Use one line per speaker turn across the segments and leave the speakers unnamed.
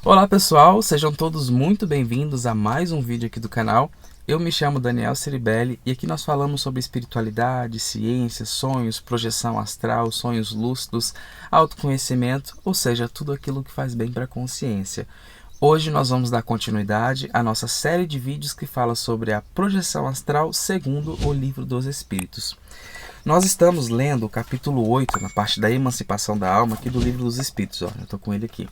Olá pessoal, sejam todos muito bem-vindos a mais um vídeo aqui do canal. Eu me chamo Daniel Ceribelli e aqui nós falamos sobre espiritualidade, ciência, sonhos, projeção astral, sonhos lúcidos, autoconhecimento, ou seja, tudo aquilo que faz bem para a consciência. Hoje nós vamos dar continuidade à nossa série de vídeos que fala sobre a projeção astral segundo o Livro dos Espíritos. Nós estamos lendo o capítulo 8, na parte da emancipação da alma, aqui do Livro dos Espíritos. Ó, eu estou com ele aqui.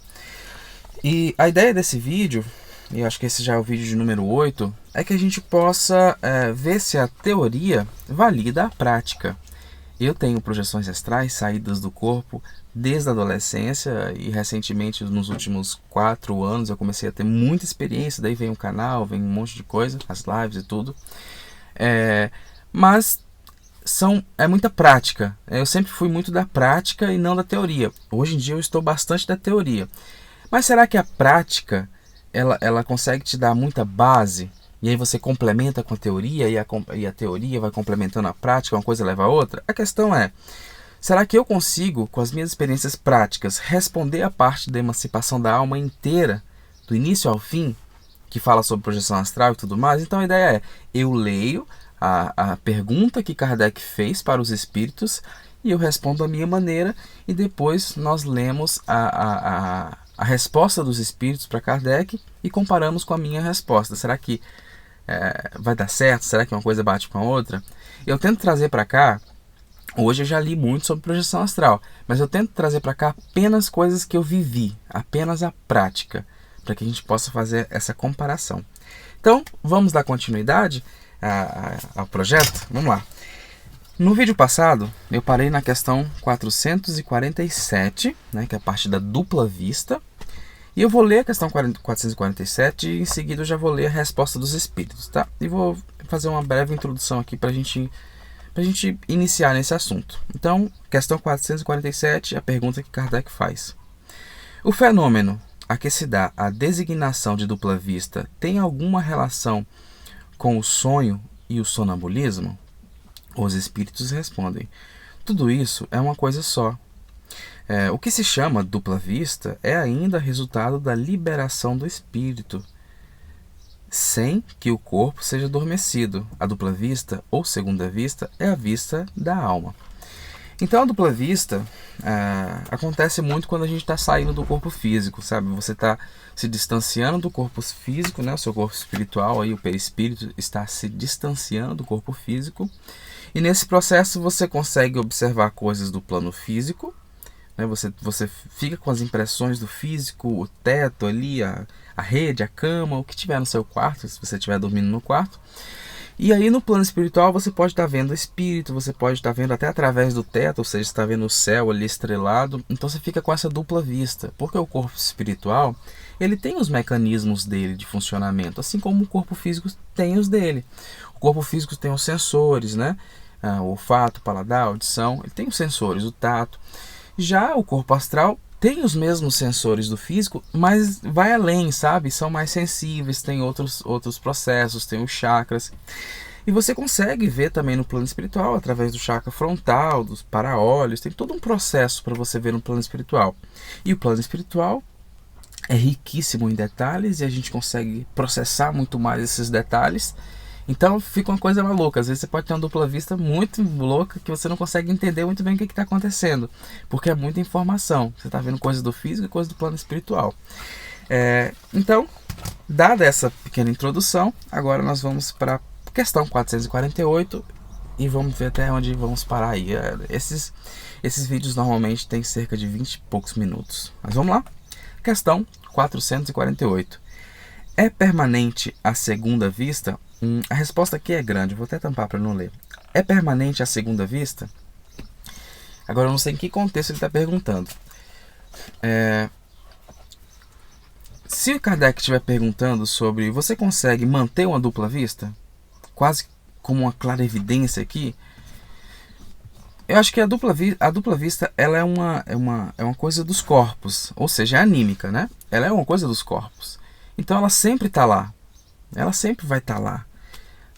E a ideia desse vídeo, e eu acho que esse já é o vídeo de número 8, é que a gente possa ver se a teoria valida a prática. Eu tenho projeções astrais, saídas do corpo, desde a adolescência e recentemente, nos últimos 4 anos, eu comecei a ter muita experiência, daí vem o canal, vem um monte de coisa, as lives e tudo. Mas é muita prática. Eu sempre fui muito da prática e não da teoria. Hoje em dia eu estou bastante da teoria. Mas será que a prática ela consegue te dar muita base? E aí você complementa com a teoria e a teoria vai complementando a prática, uma coisa leva a outra? A questão é, será que eu consigo, com as minhas experiências práticas, responder a parte da emancipação da alma inteira, do início ao fim, que fala sobre projeção astral e tudo mais? Então a ideia é, eu leio a pergunta que Kardec fez para os espíritos e eu respondo à minha maneira e depois nós lemos a resposta dos espíritos para Kardec e comparamos com a minha resposta. Será que vai dar certo? Será que uma coisa bate com a outra? Eu tento trazer para cá, hoje eu já li muito sobre projeção astral, mas eu tento trazer para cá apenas coisas que eu vivi, apenas a prática, para que a gente possa fazer essa comparação. Então, vamos dar continuidade ao projeto? Vamos lá. No vídeo passado, eu parei na questão 447, né, que é a parte da dupla vista. E eu vou ler a questão 447 e em seguida eu já vou ler a resposta dos espíritos, tá? E vou fazer uma breve introdução aqui para a gente iniciar nesse assunto. Então, questão 447, a pergunta que Kardec faz. O fenômeno a que se dá a designação de dupla vista tem alguma relação com o sonho e o sonambulismo? Os espíritos respondem: tudo isso é uma coisa só. O que se chama dupla vista é ainda resultado da liberação do espírito, sem que o corpo seja adormecido. A dupla vista, ou segunda vista, é a vista da alma. Então a dupla vista acontece muito quando a gente está saindo do corpo físico, sabe? Você está se distanciando do corpo físico, né? O seu corpo espiritual, aí, o perispírito, está se distanciando do corpo físico. E nesse processo você consegue observar coisas do plano físico, né? Você fica com as impressões do físico, o teto ali, a rede, a cama, o que tiver no seu quarto, se você estiver dormindo no quarto. E aí no plano espiritual você pode estar vendo o espírito, você pode estar vendo até através do teto, ou seja, está vendo o céu ali estrelado. Então você fica com essa dupla vista, porque o corpo espiritual ele tem os mecanismos dele de funcionamento, assim como o corpo físico tem os dele. O corpo físico tem os sensores, né? O olfato, o paladar, a audição, ele tem os sensores, o tato. Já o corpo astral tem os mesmos sensores do físico, mas vai além, sabe? São mais sensíveis, tem outros processos, tem os chakras. E você consegue ver também no plano espiritual, através do chakra frontal, dos para-olhos, tem todo um processo para você ver no plano espiritual. E o plano espiritual é riquíssimo em detalhes e a gente consegue processar muito mais esses detalhes. Então fica uma coisa maluca. Às vezes você pode ter uma dupla vista muito louca que você não consegue entender muito bem o que está acontecendo, porque é muita informação. Você está vendo coisas do físico e coisas do plano espiritual. Então, dada essa pequena introdução, agora nós vamos para a questão 448 e vamos ver até onde vamos parar aí. Esses vídeos normalmente têm cerca de 20 e poucos minutos. Mas vamos lá. Questão 448. É permanente a segunda vista? A resposta aqui é grande, vou até tampar para não ler. É permanente a segunda vista? Agora eu não sei em que contexto ele está perguntando. Se o Kardec estiver perguntando sobre você consegue manter uma dupla vista, quase como uma clarividência aqui, eu acho que a dupla vista ela é uma coisa dos corpos, ou seja, é anímica, né? Ela é uma coisa dos corpos. Então ela sempre está lá, ela sempre vai estar lá.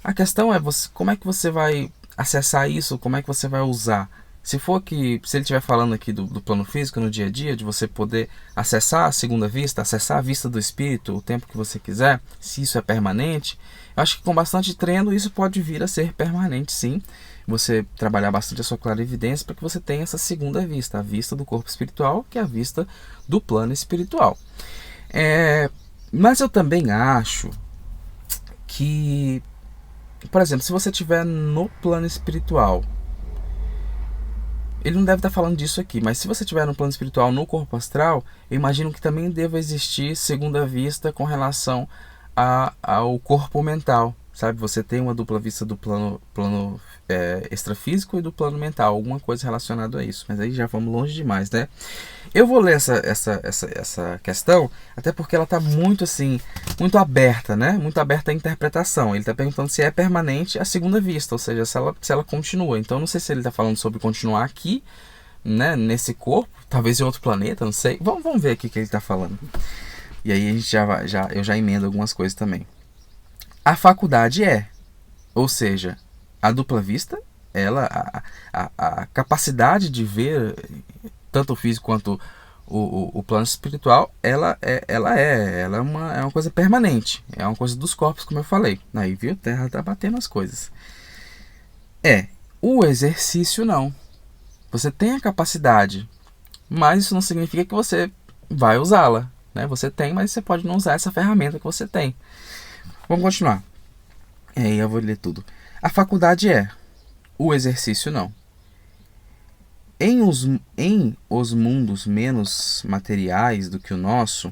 A questão é como é que você vai acessar isso, como é que você vai usar Se ele estiver falando aqui do plano físico no dia a dia, de você poder acessar a segunda vista, acessar a vista do espírito o tempo que você quiser, se isso é permanente, eu acho que com bastante treino isso pode vir a ser permanente, sim. Você trabalhar bastante a sua clarividência para que você tenha essa segunda vista, a vista do corpo espiritual, que é a vista do plano espiritual. Mas eu também acho que, por exemplo, se você estiver no plano espiritual, ele não deve estar falando disso aqui, mas se você estiver no plano espiritual, no corpo astral, eu imagino que também deva existir segunda vista com relação ao corpo mental, sabe? Você tem uma dupla vista do plano extrafísico e do plano mental, alguma coisa relacionada a isso, mas aí já vamos longe demais, né? Eu vou ler essa questão, até porque ela está muito assim, muito aberta, né? Muito aberta à interpretação. Ele está perguntando se é permanente a segunda vista, ou seja, se ela continua. Então, não sei se ele está falando sobre continuar aqui, né? Nesse corpo, talvez em outro planeta, não sei. Vamos ver aqui o que ele está falando. E aí a gente eu já emendo algumas coisas também. A faculdade ou seja, a dupla vista, a capacidade de ver tanto o físico quanto o plano espiritual, ela é uma coisa permanente, é uma coisa dos corpos, como eu falei. Aí, viu? A Terra tá batendo as coisas. O exercício não. Você tem a capacidade, mas isso não significa que você vai usá-la, né? Você tem, mas você pode não usar essa ferramenta que você tem. Vamos continuar. Eu vou ler tudo. A faculdade o exercício não. Em os mundos menos materiais do que o nosso,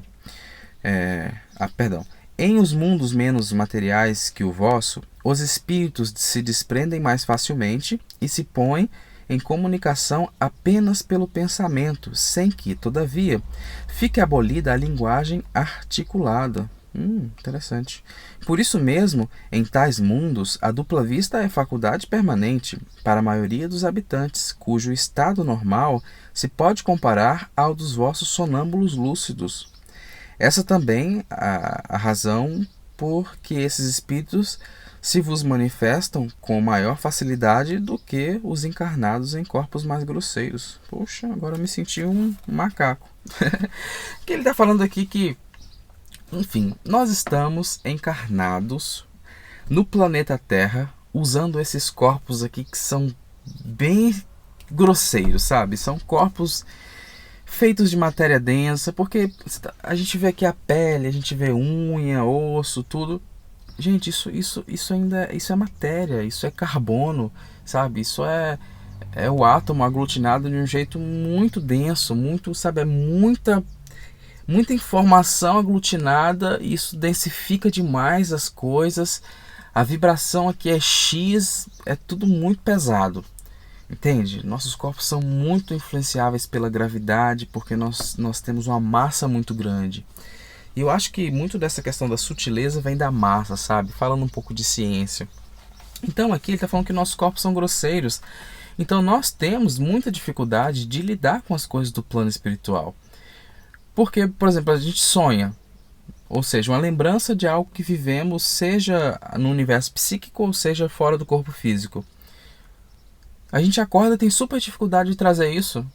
em os mundos menos materiais que o vosso, os espíritos se desprendem mais facilmente e se põem em comunicação apenas pelo pensamento, sem que, todavia, fique abolida a linguagem articulada. Interessante. Por isso mesmo, em tais mundos, a dupla vista é faculdade permanente para a maioria dos habitantes, cujo estado normal se pode comparar ao dos vossos sonâmbulos lúcidos. Essa também a razão por que esses espíritos se vos manifestam com maior facilidade do que os encarnados em corpos mais grosseiros. Poxa, agora eu me senti um macaco. Que ele está falando aqui que, enfim, nós estamos encarnados no planeta Terra usando esses corpos aqui que são bem grosseiros, sabe? São corpos feitos de matéria densa, porque a gente vê aqui a pele, a gente vê unha, osso, tudo. Gente, isso é matéria, isso é carbono, sabe? Isso é o átomo aglutinado de um jeito muito denso, muito, sabe? É muita informação aglutinada, e isso densifica demais as coisas. A vibração aqui é X, é tudo muito pesado, entende? Nossos corpos são muito influenciáveis pela gravidade, porque nós temos uma massa muito grande. E eu acho que muito dessa questão da sutileza vem da massa, sabe? Falando um pouco de ciência. Então aqui ele está falando que nossos corpos são grosseiros. Então nós temos muita dificuldade de lidar com as coisas do plano espiritual. Porque, por exemplo, a gente sonha, ou seja, uma lembrança de algo que vivemos, seja no universo psíquico ou seja fora do corpo físico. A gente acorda e tem super dificuldade de trazer isso,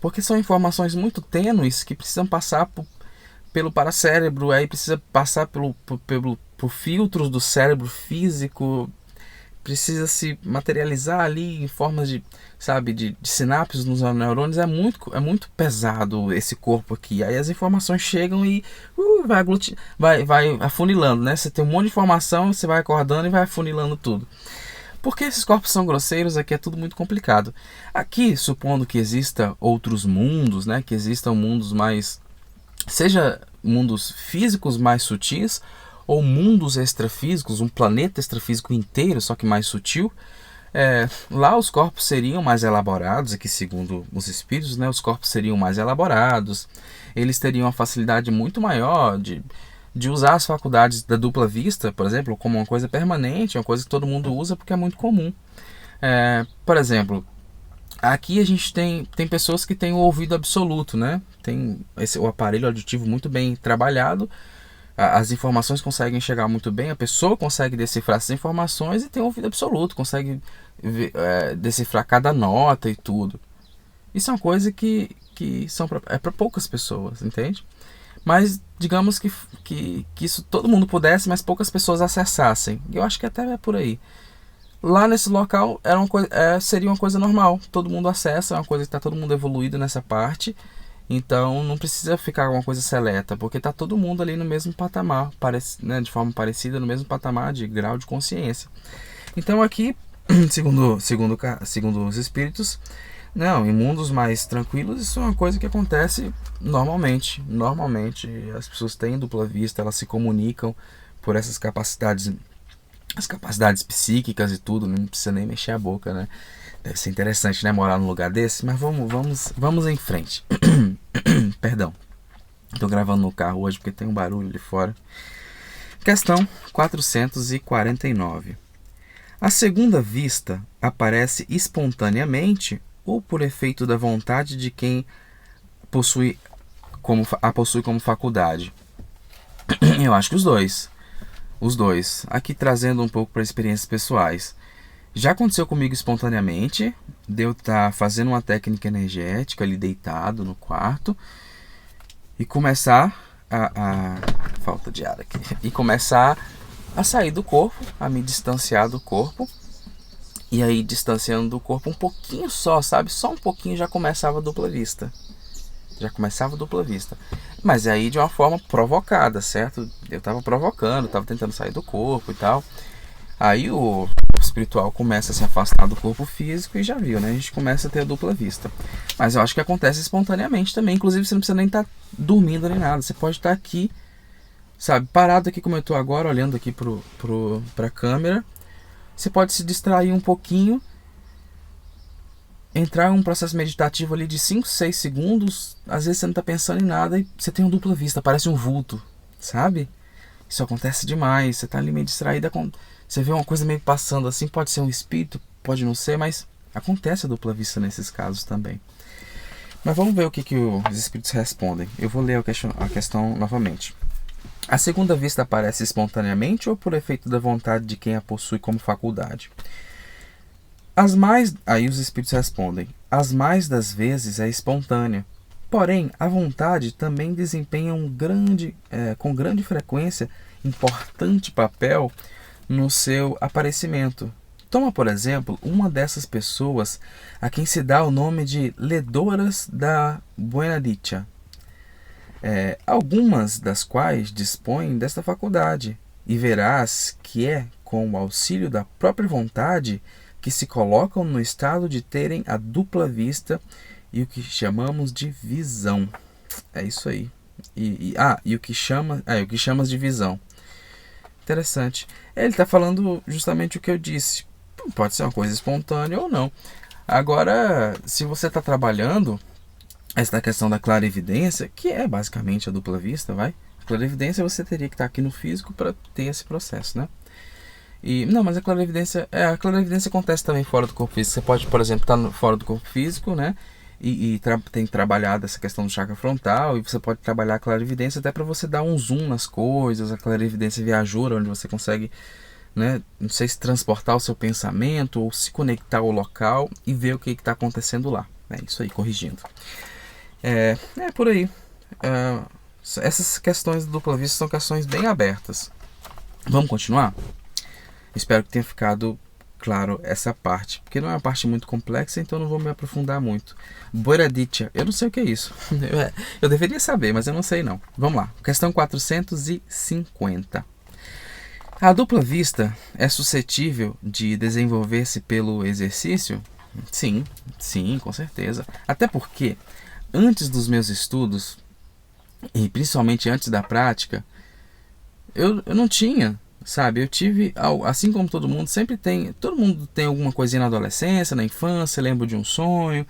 porque são informações muito tênues que precisam passar pelo paracérebro, aí precisa passar por filtros do cérebro físico, precisa se materializar ali em formas de sinapses nos neurônios. É muito pesado esse corpo aqui. Aí as informações chegam e vai afunilando, né? Você tem um monte de informação, você vai acordando e vai afunilando tudo. Porque esses corpos são grosseiros, aqui é tudo muito complicado. Aqui, supondo que exista outros mundos, né? Que existam mundos mais, seja mundos físicos mais sutis ou mundos extrafísicos, um planeta extrafísico inteiro, só que mais sutil. Lá os corpos seriam mais elaborados, aqui segundo os espíritos, né, os corpos seriam mais elaborados, eles teriam uma facilidade muito maior de usar as faculdades da dupla vista, por exemplo, como uma coisa permanente, uma coisa que todo mundo usa porque é muito comum. Por exemplo, aqui a gente tem pessoas que têm o ouvido absoluto, né? Tem o aparelho auditivo muito bem trabalhado, as informações conseguem chegar muito bem, a pessoa consegue decifrar essas informações e tem um ouvido absoluto, consegue decifrar cada nota e tudo. Isso é uma coisa que é para poucas pessoas, entende? Mas digamos que isso todo mundo pudesse, mas poucas pessoas acessassem. E eu acho que até é por aí. Lá nesse local seria uma coisa normal. Todo mundo acessa, é uma coisa que está todo mundo evoluído nessa parte. Então não precisa ficar uma coisa seleta, porque está todo mundo ali no mesmo patamar, né, de forma parecida, no mesmo patamar de grau de consciência. Então aqui, segundo os espíritos, não, em mundos mais tranquilos isso é uma coisa que acontece normalmente. Normalmente as pessoas têm dupla vista, elas se comunicam por essas capacidades, as capacidades psíquicas e tudo, não precisa nem mexer a boca, né? Deve ser interessante, né, morar num lugar desse, mas vamos em frente. Perdão, estou gravando no carro hoje porque tem um barulho de fora. Questão 449. A segunda vista aparece espontaneamente ou por efeito da vontade de quem a possui como faculdade? Eu acho que os dois. Os dois. Aqui trazendo um pouco para experiências pessoais. Já aconteceu comigo espontaneamente, de eu estar fazendo uma técnica energética ali deitado no quarto e começar falta de ar aqui, e começar a sair do corpo, a me distanciar do corpo, e aí distanciando do corpo um pouquinho só, sabe? Só um pouquinho já começava a dupla vista. Mas aí de uma forma provocada, certo? Eu estava provocando, estava tentando sair do corpo e tal. Aí o espiritual começa a se afastar do corpo físico e já viu, né? A gente começa a ter a dupla vista. Mas eu acho que acontece espontaneamente também. Inclusive você não precisa nem estar dormindo nem nada. Você pode estar aqui, sabe, parado aqui como eu estou agora, olhando aqui para a câmera. Você pode se distrair um pouquinho, entrar em um processo meditativo ali de 5, 6 segundos. Às vezes você não está pensando em nada e você tem uma dupla vista, parece um vulto, sabe? Isso acontece demais. Você está ali meio distraída, você vê uma coisa meio passando assim, pode ser um espírito, pode não ser, mas acontece a dupla vista nesses casos também. Mas vamos ver o que os espíritos respondem. Eu vou ler a questão novamente. A segunda vista aparece espontaneamente ou por efeito da vontade de quem a possui como faculdade? Aí os espíritos respondem: as mais das vezes é espontânea. Porém, a vontade também desempenha com grande frequência importante papel no seu aparecimento. Toma, por exemplo, uma dessas pessoas a quem se dá o nome de ledoras da Buena Dicha, algumas das quais dispõem desta faculdade, e verás que é com o auxílio da própria vontade que se colocam no estado de terem a dupla vista e o que chamamos de visão. É isso aí. E o que chamas de visão. Interessante. Ele está falando justamente o que eu disse. Pode ser uma coisa espontânea ou não. Agora, se você está trabalhando essa questão da clarividência, que é basicamente a dupla vista, a clarividência você teria que estar aqui no físico para ter esse processo, né? Mas a clarividência acontece também fora do corpo físico. Você pode, por exemplo, estar fora do corpo físico, né? Tem trabalhado essa questão do chakra frontal, e você pode trabalhar a clarividência até para você dar um zoom nas coisas, a clarividência viajoura, onde você consegue, né, não sei se transportar o seu pensamento ou se conectar ao local e ver o que está acontecendo lá. É isso aí, corrigindo. É por aí. Essas questões de dupla vista são questões bem abertas. Vamos continuar? Espero que tenha ficado claro essa parte, porque não é uma parte muito complexa, então não vou me aprofundar muito. Buena Dicha, eu não sei o que é isso. Eu deveria saber, mas eu não sei não. Vamos lá, questão 450. A dupla vista é suscetível de desenvolver-se pelo exercício? Sim, com certeza. Até porque, antes dos meus estudos, e principalmente antes da prática, eu não tinha, sabe? Eu tive, assim como todo mundo tem alguma coisinha na adolescência, na infância, lembro de um sonho,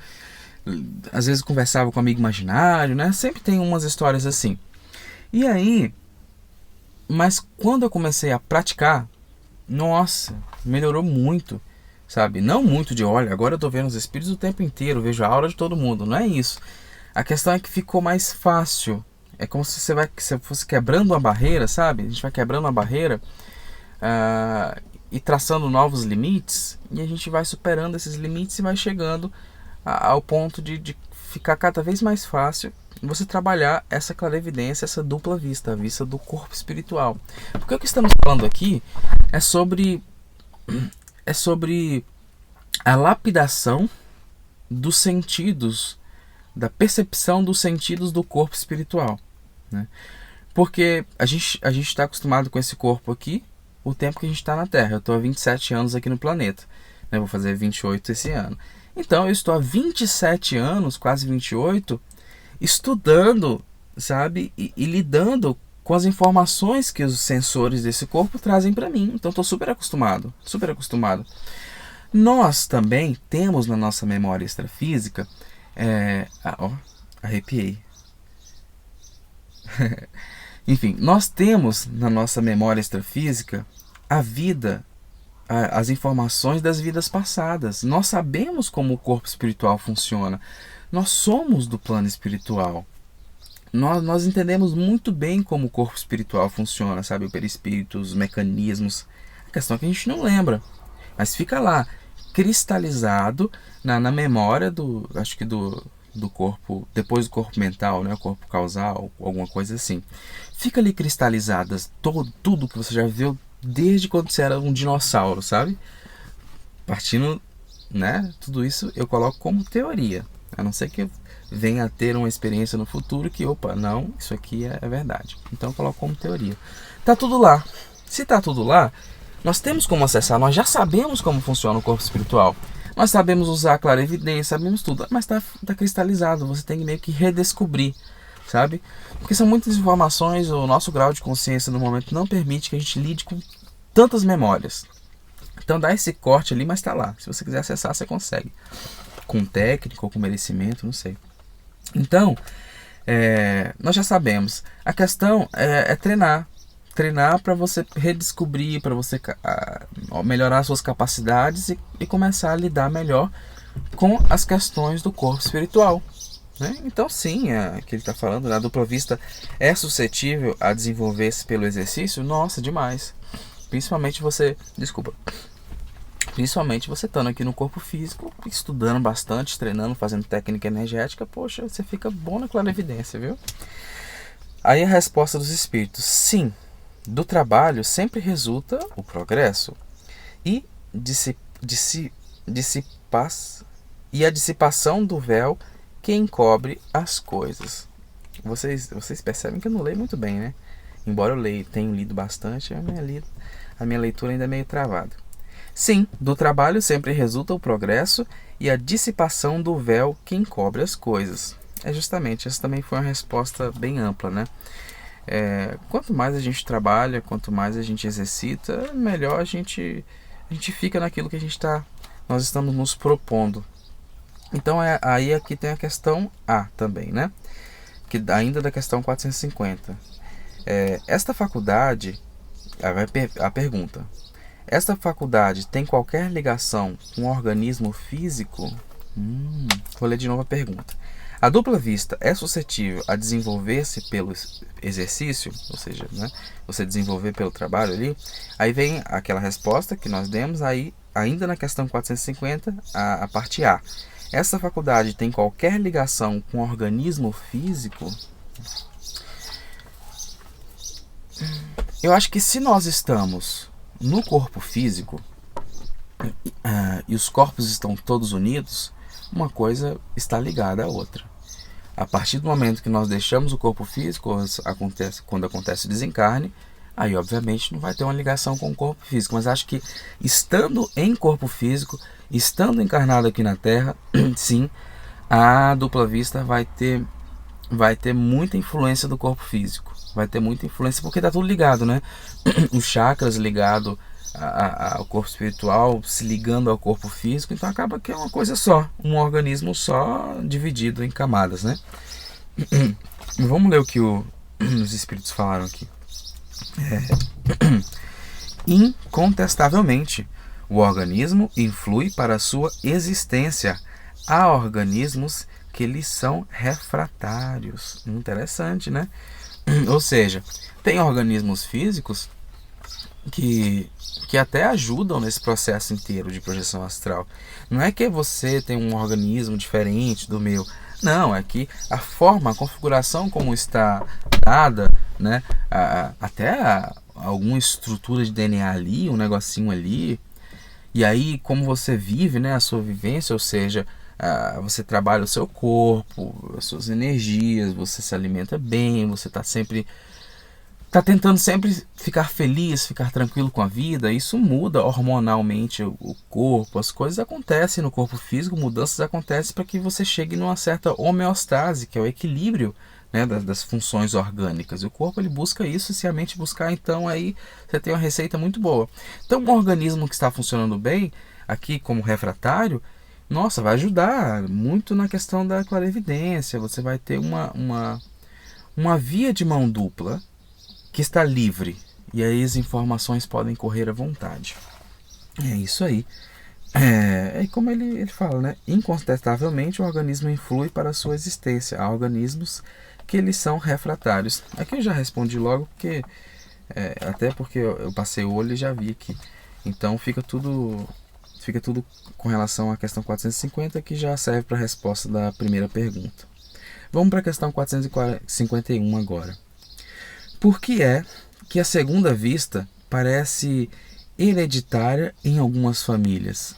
às vezes conversava com um amigo imaginário, né? Sempre tem umas histórias assim. E aí, mas quando eu comecei a praticar, nossa, melhorou muito, sabe? Não muito de, olha, agora eu tô vendo os espíritos o tempo inteiro, vejo a aura de todo mundo, não é isso. A questão é que ficou mais fácil. é como se você fosse quebrando uma barreira, sabe? A gente vai quebrando uma barreira e traçando novos limites, e a gente vai superando esses limites e vai chegando ao ponto de ficar cada vez mais fácil você trabalhar essa clarevidência, essa dupla vista, a vista do corpo espiritual. Porque o que estamos falando aqui é sobre a lapidação dos sentidos, da percepção dos sentidos do corpo espiritual, né? Porque a gente está acostumado com esse corpo aqui o tempo que a gente está na Terra. Eu estou há 27 anos aqui no planeta, né? Vou fazer 28 esse ano. Então eu estou há 27 anos, quase 28, estudando, sabe, e lidando com as informações que os sensores desse corpo trazem para mim. Então estou super acostumado, super acostumado. Nós também temos na nossa memória extrafísica, arrepiei. Enfim, nós temos na nossa memória extrafísica a vida, as informações das vidas passadas. Nós sabemos como o corpo espiritual funciona. Nós somos do plano espiritual. Nós entendemos muito bem como o corpo espiritual funciona, sabe? O perispírito, os mecanismos. A questão é que a gente não lembra, mas fica lá, cristalizado na memória do corpo, depois do corpo mental, né? O corpo causal, alguma coisa assim. Fica ali cristalizadas tudo que você já viu desde quando você era um dinossauro, sabe? Partindo, né? Tudo isso eu coloco como teoria. A não ser que eu venha a ter uma experiência no futuro que, não, isso aqui é verdade. Então eu coloco como teoria. Tá tudo lá. Se tá tudo lá, nós temos como acessar, nós já sabemos como funciona o corpo espiritual. Nós sabemos usar a clarevidência, sabemos tudo, mas tá cristalizado, você tem que meio que redescobrir, sabe? Porque são muitas informações, o nosso grau de consciência no momento não permite que a gente lide com tantas memórias. Então dá esse corte ali, mas tá lá. Se você quiser acessar, você consegue. Com técnica ou com merecimento, não sei. Então, nós já sabemos. A questão é treinar. Treinar para você redescobrir, para você melhorar suas capacidades e começar a lidar melhor com as questões do corpo espiritual, né? Então sim, que ele está falando, a dupla vista é suscetível a desenvolver-se pelo exercício? Nossa, demais. Principalmente você estando aqui no corpo físico, estudando bastante, treinando, fazendo técnica energética, poxa, você fica bom na clarividência, viu? Aí a resposta dos espíritos: sim, do trabalho sempre resulta o progresso e a dissipação do véu que encobre as coisas. Vocês percebem que eu não leio muito bem, né? Embora eu tenha lido bastante, a minha leitura ainda é meio travada. Sim, do trabalho sempre resulta o progresso e a dissipação do véu que encobre as coisas. Justamente, essa também foi uma resposta bem ampla, né? Quanto mais a gente trabalha, quanto mais a gente exercita, melhor a gente fica naquilo que nós estamos nos propondo. Então aí aqui tem a questão A também, né? Que ainda da questão 450. Esta faculdade, a pergunta: esta faculdade tem qualquer ligação com o organismo físico? Vou ler de novo a pergunta. A dupla vista é suscetível a desenvolver-se pelo exercício, ou seja, né, você desenvolver pelo trabalho ali? Aí vem aquela resposta que nós demos aí, ainda na questão 450, a parte A. Essa faculdade tem qualquer ligação com o organismo físico? Eu acho que se nós estamos no corpo físico e os corpos estão todos unidos, uma coisa está ligada à outra. A partir do momento que nós deixamos o corpo físico, quando acontece o desencarne, aí obviamente não vai ter uma ligação com o corpo físico. Mas acho que estando em corpo físico, estando encarnado aqui na Terra, sim, a dupla vista vai ter muita influência do corpo físico. Vai ter muita influência porque está tudo ligado, né? Os chakras ligados ao corpo espiritual se ligando ao corpo físico, então acaba que é uma coisa só, um organismo só dividido em camadas, né? Vamos ler o que os espíritos falaram aqui. Incontestavelmente, o organismo influi para a sua existência. Há organismos que eles são refratários. Interessante, né? Ou seja, tem organismos físicos que até ajudam nesse processo inteiro de projeção astral. Não é que você tem um organismo diferente do meu. Não, é que a forma, a configuração como está dada, né, alguma estrutura de DNA ali, um negocinho ali, e aí como você vive, né, a sua vivência, ou seja, você trabalha o seu corpo, as suas energias, você se alimenta bem, você está tentando sempre ficar feliz, ficar tranquilo com a vida. Isso muda hormonalmente o corpo, as coisas acontecem no corpo físico, mudanças acontecem para que você chegue numa certa homeostase, que é o equilíbrio, né, das funções orgânicas. E o corpo ele busca isso, e se a mente buscar, então aí você tem uma receita muito boa. Então um organismo que está funcionando bem, aqui como refratário, nossa, vai ajudar muito na questão da clarividência. Você vai ter uma via de mão dupla que está livre, e aí as informações podem correr à vontade. É isso aí. É como ele fala, né? Incontestavelmente o organismo influi para a sua existência. Há organismos que eles são refratários. Aqui eu já respondi logo, até porque eu passei o olho e já vi aqui. Então fica tudo com relação à questão 450, que já serve para a resposta da primeira pergunta. Vamos para a questão 451 agora. Por que é que a segunda vista parece hereditária em algumas famílias?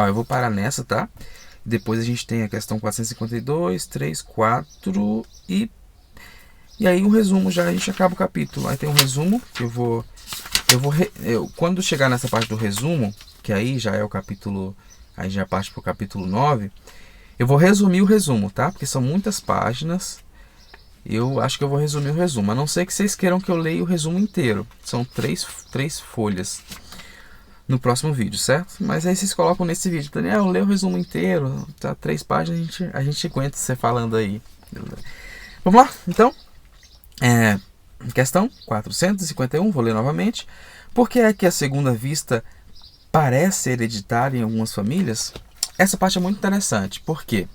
Eu vou parar nessa, tá? Depois a gente tem a questão 452, 3, 4 e aí o resumo, já a gente acaba o capítulo. Aí tem um resumo que quando chegar nessa parte do resumo, que aí já é o capítulo, aí já parte para o capítulo 9, eu vou resumir o resumo, tá? Porque são muitas páginas. Eu acho que eu vou resumir o resumo, a não ser que vocês queiram que eu leia o resumo inteiro. São três folhas no próximo vídeo, certo? Mas aí vocês colocam nesse vídeo, Daniel, lê o resumo inteiro, tá? 3 páginas, a gente aguenta você falando aí. Vamos lá, então. Questão 451, vou ler novamente. Por que é que a segunda vista parece hereditária em algumas famílias? Essa parte é muito interessante, porque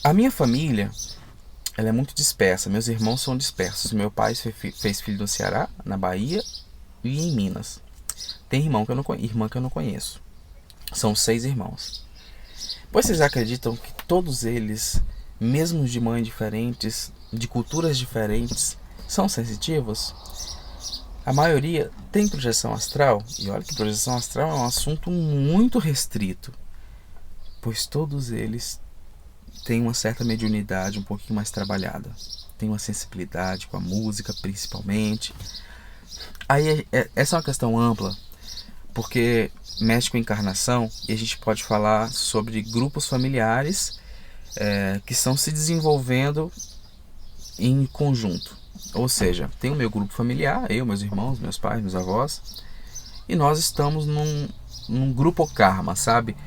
a minha família, ela é muito dispersa. Meus irmãos são dispersos. Meu pai fez filho no Ceará, na Bahia e em Minas. Tem irmã que eu não conheço. São 6 irmãos. Pois vocês acreditam que todos eles, mesmo de mães diferentes, de culturas diferentes, são sensitivos? A maioria tem projeção astral. E olha que projeção astral é um assunto muito restrito. Pois todos eles tem uma certa mediunidade um pouquinho mais trabalhada. Tem uma sensibilidade com a música, principalmente. Aí essa é uma questão ampla, porque mexe com encarnação, e a gente pode falar sobre grupos familiares que estão se desenvolvendo em conjunto. Ou seja, tem o meu grupo familiar, eu, meus irmãos, meus pais, meus avós, e nós estamos num grupo karma, sabe?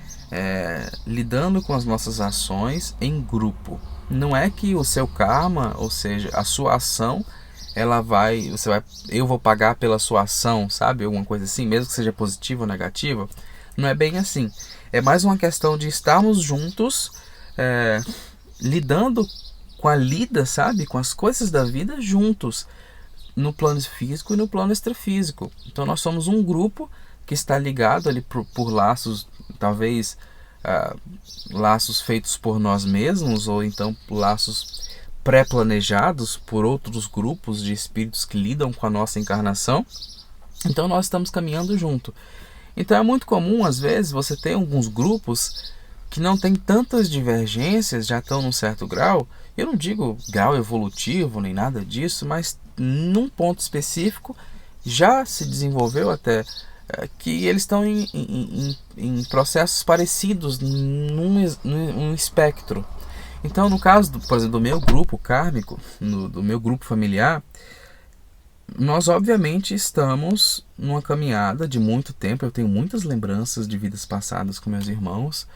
Lidando com as nossas ações em grupo. Não é que o seu karma, ou seja, a sua ação, eu vou pagar pela sua ação, sabe? Alguma coisa assim, mesmo que seja positiva ou negativa. Não é bem assim. É mais uma questão de estarmos juntos, lidando com a lida, sabe? Com as coisas da vida juntos, no plano físico e no plano extrafísico. Então nós somos um grupo que está ligado ali por laços, talvez laços feitos por nós mesmos, ou então laços pré-planejados por outros grupos de espíritos que lidam com a nossa encarnação. Então nós estamos caminhando junto. Então é muito comum, às vezes, você ter alguns grupos que não tem tantas divergências, já estão num certo grau. Eu não digo grau evolutivo nem nada disso, mas num ponto específico já se desenvolveu até que eles estão em processos parecidos num espectro. Então, no caso, por exemplo, do meu grupo kármico, do meu grupo familiar, nós obviamente estamos numa caminhada de muito tempo. Eu tenho muitas lembranças de vidas passadas com meus irmãos.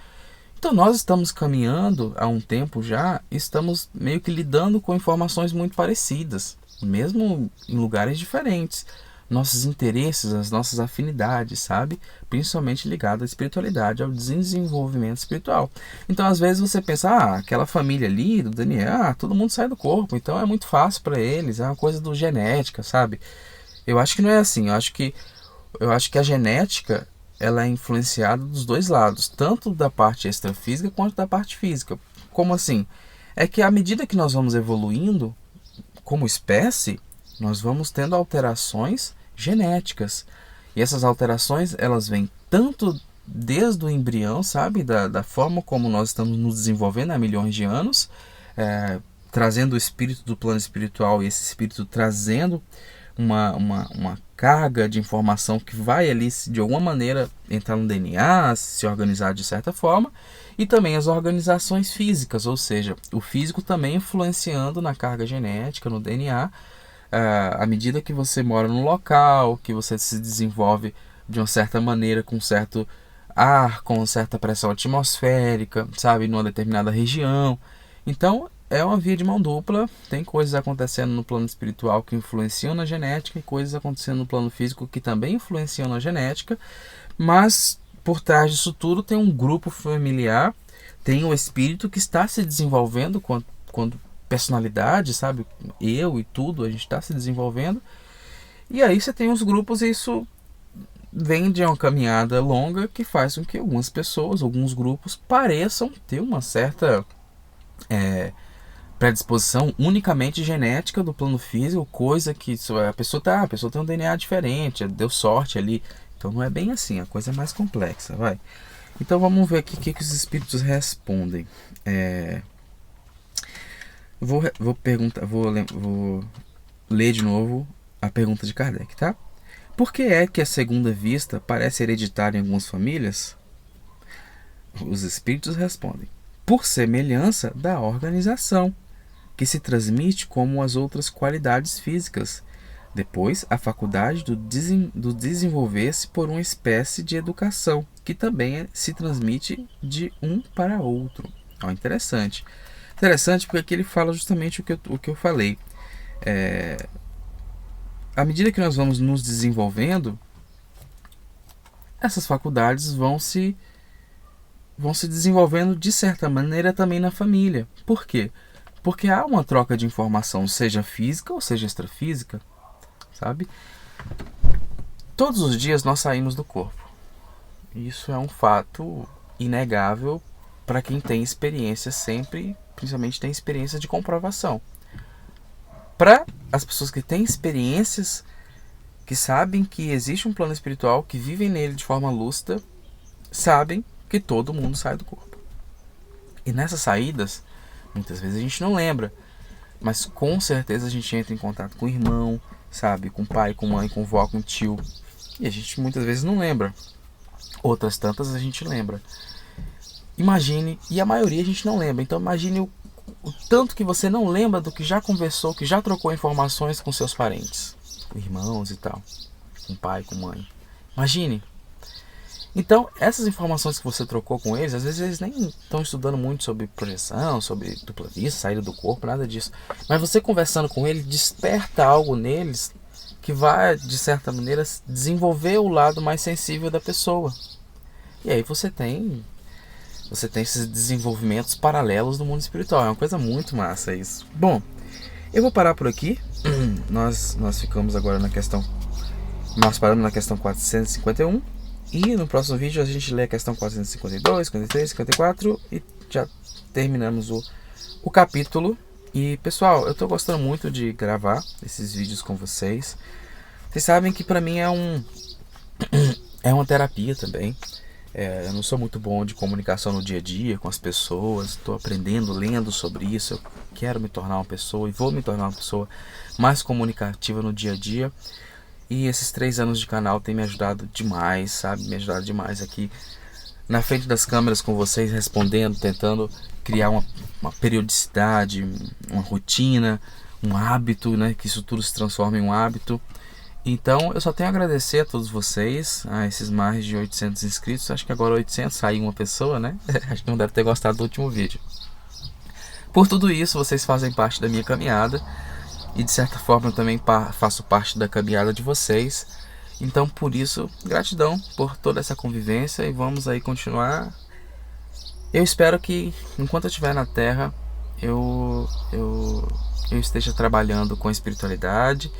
Então nós estamos caminhando há um tempo já, estamos meio que lidando com informações muito parecidas, mesmo em lugares diferentes. nossos interesses, as nossas afinidades, sabe? Principalmente ligado à espiritualidade, ao desenvolvimento espiritual. Então, às vezes você pensa, aquela família ali do Daniel, todo mundo sai do corpo, então é muito fácil para eles, é uma coisa do genética, sabe? Eu acho que não é assim. Eu acho que a genética ela é influenciada dos dois lados, tanto da parte extrafísica quanto da parte física. Como assim? É que à medida que nós vamos evoluindo como espécie, nós vamos tendo alterações genéticas. E essas alterações, elas vêm tanto desde o embrião, sabe? Da forma como nós estamos nos desenvolvendo há milhões de anos, trazendo o espírito do plano espiritual e esse espírito trazendo uma carga de informação que vai ali de alguma maneira entrar no DNA, se organizar de certa forma, e também as organizações físicas, ou seja, o físico também influenciando na carga genética, no DNA, à medida que você mora num local, que você se desenvolve de uma certa maneira, com certo ar, com certa pressão atmosférica, sabe, numa determinada região. Então, é uma via de mão dupla, tem coisas acontecendo no plano espiritual que influenciam na genética e coisas acontecendo no plano físico que também influenciam na genética, mas por trás disso tudo tem um grupo familiar, tem o espírito que está se desenvolvendo quando personalidade, sabe? Eu e tudo, a gente está se desenvolvendo. E aí você tem os grupos e isso vem de uma caminhada longa que faz com que algumas pessoas, alguns grupos pareçam ter uma certa predisposição unicamente genética do plano físico, coisa que a pessoa tem um DNA diferente, deu sorte ali. Então não é bem assim, a coisa é mais complexa, vai. Então vamos ver aqui o que os espíritos respondem. Vou ler de novo a pergunta de Kardec, tá? Por que é que a segunda vista parece hereditária em algumas famílias? Os espíritos respondem: por semelhança da organização, que se transmite como as outras qualidades físicas. Depois, a faculdade do desenvolver-se por uma espécie de educação, que também se transmite de um para outro. Interessante. Interessante porque aqui ele fala justamente o que eu falei. À medida que nós vamos nos desenvolvendo, essas faculdades vão se desenvolvendo de certa maneira também na família. Por quê? Porque há uma troca de informação, seja física ou seja extrafísica, sabe? Todos os dias nós saímos do corpo. Isso é um fato inegável para quem tem experiência sempre, principalmente tem experiência de comprovação. Para as pessoas que têm experiências, que sabem que existe um plano espiritual, que vivem nele de forma lúcida, sabem que todo mundo sai do corpo. E nessas saídas, muitas vezes a gente não lembra, mas com certeza a gente entra em contato com o irmão, sabe, com o pai, com a mãe, com o vó, com o tio, e a gente muitas vezes não lembra. Outras tantas a gente lembra. Imagine, e a maioria a gente não lembra, então imagine o tanto que você não lembra do que já conversou, que já trocou informações com seus parentes, com irmãos e tal, com pai, com mãe. Imagine. Então, essas informações que você trocou com eles, às vezes eles nem estão estudando muito sobre projeção, sobre dupla vista, saída do corpo, nada disso. Mas você conversando com eles, desperta algo neles que vai, de certa maneira, desenvolver o lado mais sensível da pessoa. E aí você tem esses desenvolvimentos paralelos do mundo espiritual. É uma coisa muito massa isso. Bom, eu vou parar por aqui. Nós ficamos agora na questão... Nós paramos na questão 451. E no próximo vídeo a gente lê a questão 452, 53, 54 e já terminamos o capítulo. E pessoal, eu estou gostando muito de gravar esses vídeos com vocês. Vocês sabem que para mim é uma terapia também. Eu não sou muito bom de comunicação no dia a dia com as pessoas. Estou aprendendo, lendo sobre isso. Eu quero me tornar uma pessoa e vou me tornar uma pessoa mais comunicativa no dia a dia. E esses 3 anos de canal tem me ajudado demais, sabe? Me ajudado demais aqui na frente das câmeras com vocês, respondendo, tentando criar uma periodicidade, uma rotina, um hábito, né? Que isso tudo se transforme em um hábito. Então eu só tenho a agradecer a todos vocês, a esses mais de 800 inscritos. Acho que agora 800 saiu uma pessoa, né? Acho que não deve ter gostado do último vídeo. Por tudo isso, vocês fazem parte da minha caminhada. e de certa forma eu também faço parte da caminhada de vocês. Então, por isso, gratidão por toda essa convivência e vamos aí continuar. Eu espero que enquanto eu estiver na Terra, eu esteja trabalhando com espiritualidade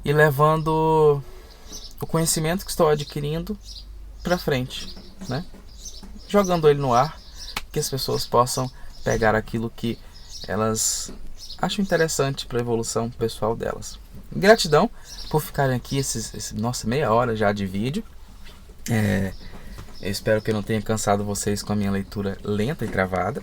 e levando o conhecimento que estou adquirindo para frente, né? Jogando ele no ar, que as pessoas possam pegar aquilo que elas acham interessante para a evolução pessoal delas. Gratidão por ficarem aqui nossa, meia hora já de vídeo. Eu espero que eu não tenha cansado vocês com a minha leitura lenta e travada.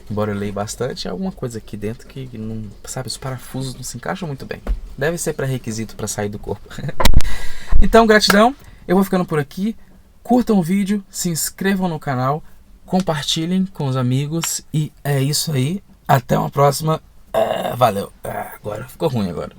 Embora eu leia bastante, há alguma coisa aqui dentro que não, sabe, os parafusos não se encaixam muito bem. Deve ser pré-requisito para sair do corpo. Então, gratidão. Eu vou ficando por aqui. Curtam o vídeo, se inscrevam no canal, compartilhem com os amigos e é isso aí. Até uma próxima. Valeu. Agora ficou ruim agora.